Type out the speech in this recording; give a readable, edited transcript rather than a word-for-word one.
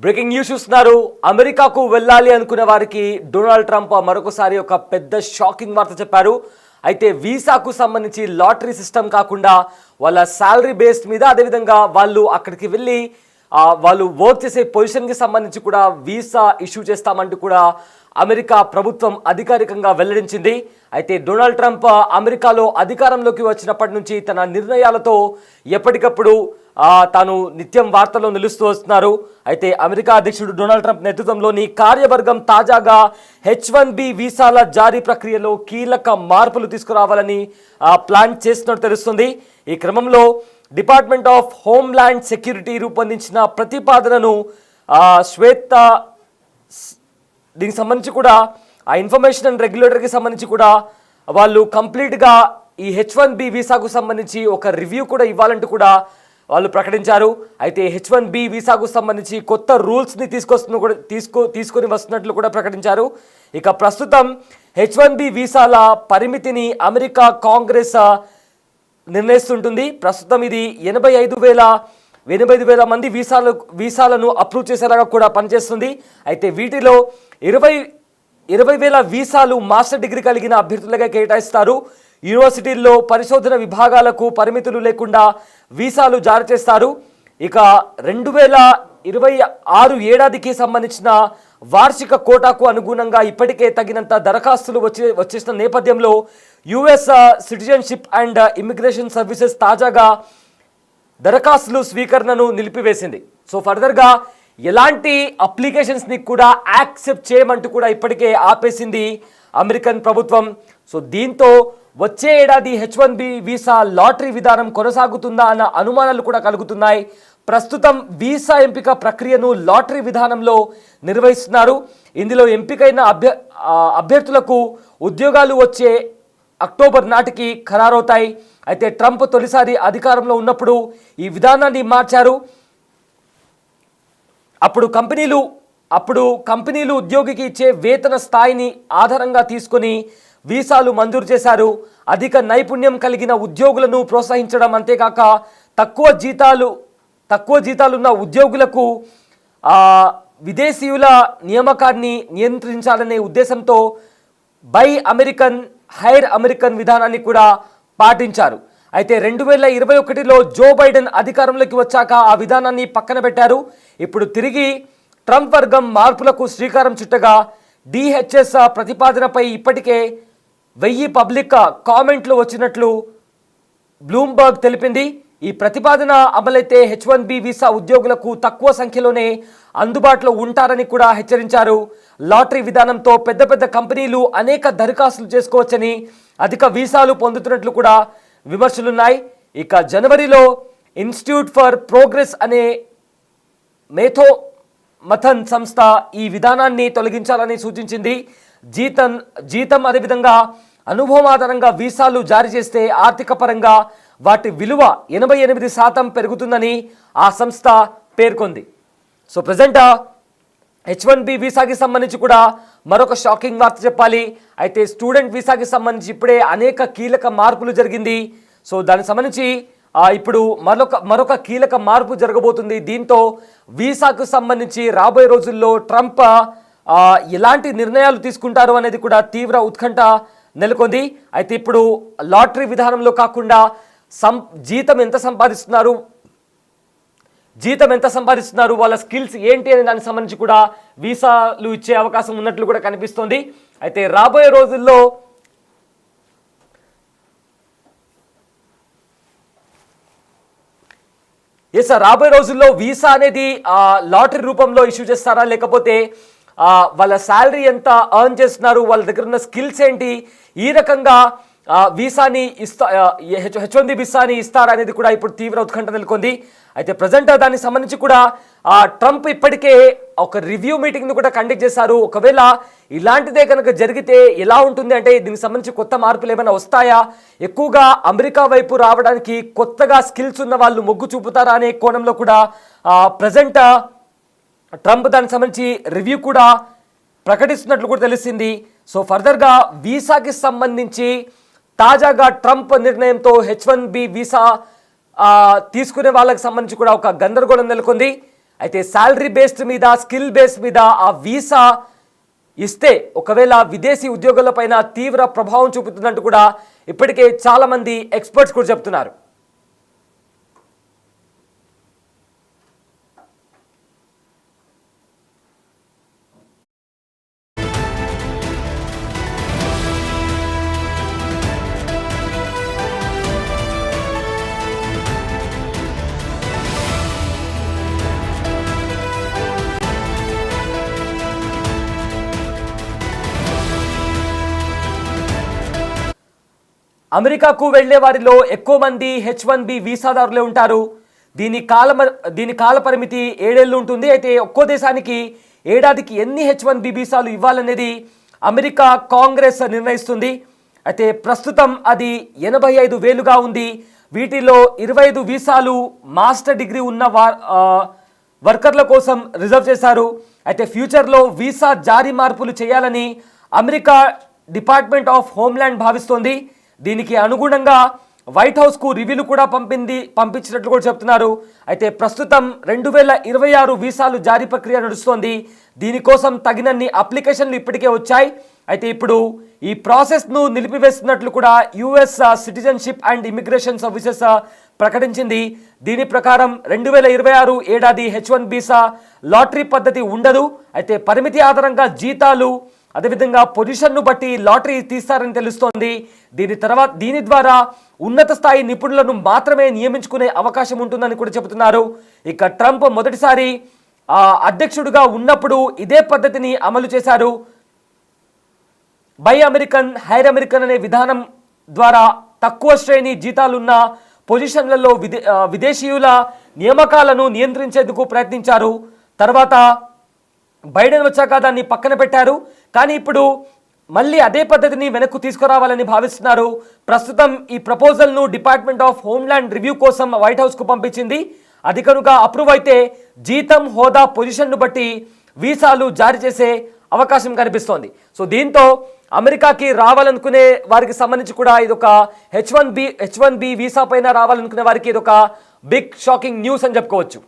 Breaking news చూస్తున్నారు. అమెరికాకు వెళ్ళాలి అనుకున్న వారికి డొనాల్డ్ ట్రంప్ మరొకసారి ఒక పెద్ద షాకింగ్ వార్త చెప్పారు. అయితే వీసాకు సంబంధించి లాటరీ సిస్టమ్ కాకుండా వాళ్ళ శాలరీ బేస్డ్ మీద, అదేవిధంగా వాళ్ళు అక్కడికి వెళ్ళి వాళ్ళు వర్క్ చేసే పొజిషన్కి సంబంధించి కూడా వీసా ఇష్యూ చేస్తామంటూ కూడా అమెరికా ప్రభుత్వం అధికారికంగా వెల్లడించింది. అయితే డొనాల్డ్ ట్రంప్ అమెరికాలో అధికారంలోకి వచ్చినప్పటి నుంచి తన నిర్ణయాలతో ఎప్పటికప్పుడు తాను నిత్యం వార్తల్లో నిలుస్తూ వస్తున్నారు. అయితే అమెరికా అధ్యక్షుడు డొనాల్డ్ ట్రంప్ నేతృత్వంలోని కార్యవర్గం తాజాగా H1B వీసాల జారీ ప్రక్రియలో కీలక మార్పులు తీసుకురావాలని ప్లాన్ చేస్తున్నట్టు తెలుస్తుంది. ఈ క్రమంలో డిపార్ట్మెంట్ ఆఫ్ హోమ్ల్యాండ్ సెక్యూరిటీ రూపొందించిన ప్రతిపాదనను శ్వేత దీనికి సంబంధించి కూడా ఆ ఇన్ఫర్మేషన్ అండ్ రెగ్యులేటరీకి సంబంధించి కూడా వాళ్ళు కంప్లీట్గా ఈ H1B వీసాకు సంబంధించి ఒక రివ్యూ కూడా ఇవ్వాలంటూ కూడా వాళ్ళు ప్రకటించారు. అయితే H1B వీసాకు సంబంధించి కొత్త రూల్స్ని తీసుకొని వస్తున్నట్లు కూడా ప్రకటించారు. ఇక ప్రస్తుతం H1B వీసాల పరిమితిని అమెరికా కాంగ్రెస్ నిర్ణయిస్తుంటుంది. ప్రస్తుతం ఇది 85,000 మంది వీసాలను అప్రూవ్ చేసేలాగా కూడా పనిచేస్తుంది. అయితే వీటిలో 20,000 వీసాలు మాస్టర్ డిగ్రీ కలిగిన అభ్యర్థులుగా కేటాయిస్తారు. యూనివర్సిటీల్లో పరిశోధన విభాగాలకు పరిమితులు లేకుండా వీసాలు జారీ చేస్తారు. ఇక 2026 ఏడాదికి సంబంధించిన వార్షిక కోటాకు అనుగుణంగా ఇప్పటికే తగినంత దరఖాస్తులు వచ్చేసిన నేపథ్యంలో US citizenship and immigration services తాజాగా దరఖాస్తులు స్వీకరణను నిలిపివేసింది. సో ఫర్దర్గా ఎలాంటి అప్లికేషన్స్ని కూడా యాక్సెప్ట్ చేయమంటూ కూడా ఇప్పటికే ఆపేసింది అమెరికన్ ప్రభుత్వం. సో దీంతో వచ్చే ఏడాది H1B వీసా లాటరీ విధానం కొనసాగుతుందా అన్న అనుమానాలు కూడా కలుగుతున్నాయి. ప్రస్తుతం వీసా ఎంపిక ప్రక్రియను లాటరీ విధానంలో నిర్వహిస్తున్నారు. ఇందులో ఎంపికైన అభ్యర్థులకు ఉద్యోగాలు వచ్చే అక్టోబర్ నాటికి ఖరారవుతాయి. అయితే ట్రంప్ తొలిసారి అధికారంలో ఉన్నప్పుడు ఈ విధానాన్ని మార్చారు. అప్పుడు కంపెనీలు ఉద్యోగికి ఇచ్చే వేతన స్థాయిని ఆధారంగా తీసుకొని వీసాలు మంజూరు చేశారు. అధిక నైపుణ్యం కలిగిన ఉద్యోగులను ప్రోత్సహించడం, అంతేకాక తక్కువ జీతాలున్న ఉద్యోగులకు విదేశీయుల నియామకాన్ని నియంత్రించాలనే ఉద్దేశంతో బై అమెరికన్ హైర్ అమెరికన్ విధానాన్ని కూడా పాటించారు. అయితే 2021లో జో బైడెన్ అధికారంలోకి వచ్చాక ఆ విధానాన్ని పక్కన పెట్టారు. ఇప్పుడు తిరిగి ట్రంప్ వర్గం మార్పులకు శ్రీకారం చుట్టగా DHS ప్రతిపాదనపై ఇప్పటికే 1000 పబ్లిక్ కామెంట్లు వచ్చినట్లు బ్లూంబర్గ్ తెలిపింది. ఈ ప్రతిపాదన అమలైతే H1B వీసా ఉద్యోగులకు తక్కువ సంఖ్యలోనే అందుబాటులో ఉంటారని కూడా హెచ్చరించారు. లాటరీ విధానంతో పెద్ద కంపెనీలు అనేక దరఖాస్తులు చేసుకోవచ్చని, అధిక వీసాలు పొందుతున్నట్లు కూడా విమర్శలున్నాయి. ఇక జనవరిలో ఇన్స్టిట్యూట్ ఫర్ ప్రోగ్రెస్ అనే మథన్ సంస్థ ఈ విధానాన్ని తొలగించాలని సూచించింది. జీతం అదేవిధంగా అనుభవం ఆధారంగా వీసాలు జారీ చేస్తే ఆర్థిక పరంగా వాటి విలువ 88% పెరుగుతుందని ఆ సంస్థ పేర్కొంది. సో ప్రజెంట్ H1B వీసాకి సంబంధించి కూడా మరొక షాకింగ్ వార్త చెప్పాలి. అయితే స్టూడెంట్ వీసాకి సంబంధించి ఇప్పుడే అనేక కీలక మార్పులు జరిగింది. సో దానికి సంబంధించి ఇప్పుడు మరొక కీలక మార్పు జరగబోతుంది. దీంతో వీసాకు సంబంధించి రాబోయే రోజుల్లో ట్రంప్ ఎలాంటి నిర్ణయాలు తీసుకుంటారు అనేది కూడా తీవ్ర ఉత్కంఠ నెలకొంది. అయితే ఇప్పుడు లాటరీ విధానంలో కాకుండా జీతం ఎంత సంపాదిస్తున్నారు, వాళ్ళ స్కిల్స్ ఏంటి అనే దానికి సంబంధించి కూడా వీసాలు ఇచ్చే అవకాశం ఉన్నట్లు కూడా కనిపిస్తోంది. అయితే రాబోయే రోజుల్లో వీసా అనేది లాటరీ రూపంలో ఇష్యూ చేస్తారా, లేకపోతే వాళ్ళ శాలరీ ఎంత ఎర్న్ చేస్తున్నారు, వాళ్ళ దగ్గర ఉన్న స్కిల్స్ ఏంటి, ఈ రకంగా వీసాని H1B వీసాని ఇస్తారా అనేది కూడా ఇప్పుడు తీవ్ర ఉత్కంఠ నెలకొంది. అయితే ప్రజెంట్ దానికి సంబంధించి కూడా ట్రంప్ ఇప్పటికే ఒక రివ్యూ మీటింగ్ని కూడా కండక్ట్ చేశారు. ఒకవేళ ఇలాంటిదే కనుక జరిగితే ఎలా ఉంటుంది అంటే దీనికి సంబంధించి కొత్త మార్పులు ఏమైనా వస్తాయా, ఎక్కువగా అమెరికా వైపు రావడానికి కొత్తగా స్కిల్స్ ఉన్న వాళ్ళు మొగ్గు చూపుతారా అనే కోణంలో కూడా ప్రజెంట్ ట్రంప్ దానికి సంబంధించి రివ్యూ కూడా ప్రకటిస్తున్నట్లు కూడా తెలిసింది. సో ఫర్దర్గా వీసాకి సంబంధించి తాజాగా ట్రంప్ నిర్ణయంతో H1B వీసా తీసుకునే వాళ్ళకి సంబంధించి కూడా ఒక గందరగోళం నెలకొంది. అయితే శాలరీ బేస్డ్ మీద, స్కిల్ బేస్డ్ మీద ఆ వీసా ఇస్తే ఒకవేళ విదేశీ ఉద్యోగుల పైన తీవ్ర ప్రభావం చూపుతుందంటూ కూడా ఇప్పటికే చాలా మంది ఎక్స్పర్ట్స్ కూడా చెప్తున్నారు. అమెరికాకు వెళ్లే వారిలో ఎక్కువ మంది H1B వీసాదారులే ఉంటారు. దీని కాల పరిమితి 7 ఏళ్ళు ఉంటుంది. అయితే ఒక్కో దేశానికి ఏడాదికి ఎన్ని H1B వీసాలు ఇవ్వాలనేది అమెరికా కాంగ్రెస్ నిర్ణయిస్తుంది. అయితే ప్రస్తుతం అది 85,000గా ఉంది. వీటిలో 25 వీసాలు మాస్టర్ డిగ్రీ ఉన్న వర్కర్ల కోసం రిజర్వ్ చేశారు. అయితే ఫ్యూచర్లో వీసా జారీ మార్పులు చేయాలని అమెరికా డిపార్ట్మెంట్ ఆఫ్ హోమ్ల్యాండ్ భావిస్తోంది. దీనికి అనుగుణంగా వైట్ హౌస్కు రివ్యూలు కూడా పంపించినట్లు కూడా చెప్తున్నారు. అయితే ప్రస్తుతం 2026 వీసాలు జారీ ప్రక్రియ నడుస్తోంది. దీనికోసం తగినన్ని అప్లికేషన్లు ఇప్పటికే వచ్చాయి. అయితే ఇప్పుడు ఈ ప్రాసెస్ను నిలిపివేస్తున్నట్లు కూడా US citizenship and immigration services ప్రకటించింది. దీని ప్రకారం 2026 ఏడాది H1 వీసా లాటరీ పద్ధతి ఉండదు. అయితే పరిమితి ఆధారంగా జీతాలు, అదేవిధంగా పొజిషన్ను బట్టి లాటరీ తీస్తారని తెలుస్తోంది. దీని ద్వారా ఉన్నత స్థాయి నిపుణులను మాత్రమే నియమించుకునే అవకాశం ఉంటుందని కూడా చెబుతున్నారు. ఇక ట్రంప్ మొదటిసారి అధ్యక్షుడిగా ఉన్నప్పుడు ఇదే పద్ధతిని అమలు చేశారు. బై అమెరికన్, హైర్ అమెరికన్ అనే విధానం ద్వారా తక్కువ శ్రేణి జీతాలున్న పొజిషన్లలో విదేశీయుల నియామకాలను నియంత్రించేందుకు ప్రయత్నించారు. తర్వాత బైడెన్ వచ్చాక దాన్ని పక్కన పెట్టారు. కానీ ఇప్పుడు మళ్ళీ అదే పద్ధతిని వెనక్కు తీసుకురావాలని భావిస్తున్నారు. ప్రస్తుతం ఈ ప్రపోజల్ను డిపార్ట్మెంట్ ఆఫ్ హోమ్ల్యాండ్ రివ్యూ కోసం వైట్ హౌస్కు పంపించింది. అది కనుక అప్రూవ్ అయితే జీతం, హోదా, పొజిషన్ను బట్టి వీసాలు జారీ చేసే అవకాశం కనిపిస్తోంది. సో దీంతో అమెరికాకి రావాలనుకునే వారికి సంబంధించి కూడా ఇదొక H1B వీసా పైన రావాలనుకునే వారికి ఇదొక బిగ్ షాకింగ్ న్యూస్ అని చెప్పుకోవచ్చు.